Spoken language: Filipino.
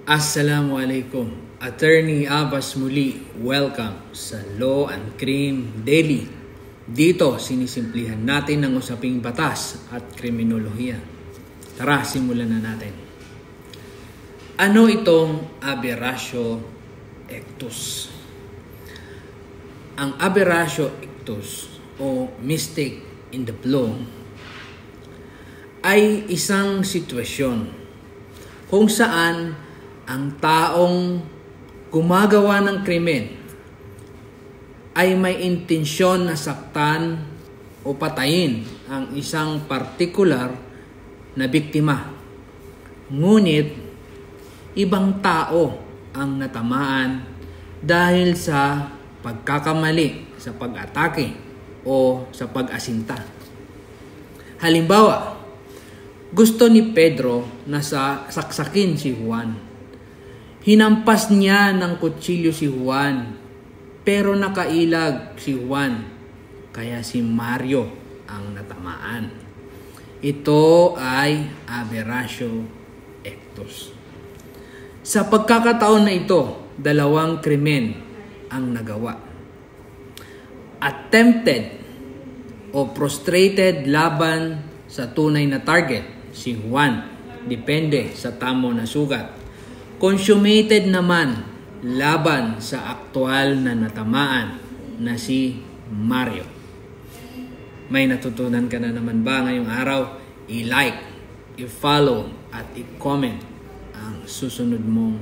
Assalamualaikum. Attorney Abbas muli. Welcome sa Law and Crime Daily. Dito, sinisimplihan natin ang usaping batas at kriminolohiya. Tara, simulan na natin. Ano itong aberratio ictus? Ang aberratio ictus o mistake in the law ay isang sitwasyon kung saan ang taong gumagawa ng krimen ay may intensyon na saktan o patayin ang isang partikular na biktima. Ngunit, ibang tao ang natamaan dahil sa pagkakamali, sa pag-atake o sa pag-asinta. Halimbawa, gusto ni Pedro na saksakin si Juan. Hinampas niya ng kutsilyo si Juan, pero nakailag si Juan, kaya si Mario ang natamaan. Ito ay aberratio ictus. Sa pagkakataon na ito, dalawang krimen ang nagawa. Attempted o prostrated laban sa tunay na target, si Juan, depende sa tamo na sugat. Consummated naman laban sa aktual na natamaan na si Mario. May natutunan ka na naman ba ngayong araw? I-like, i-follow at i-comment ang susunod mong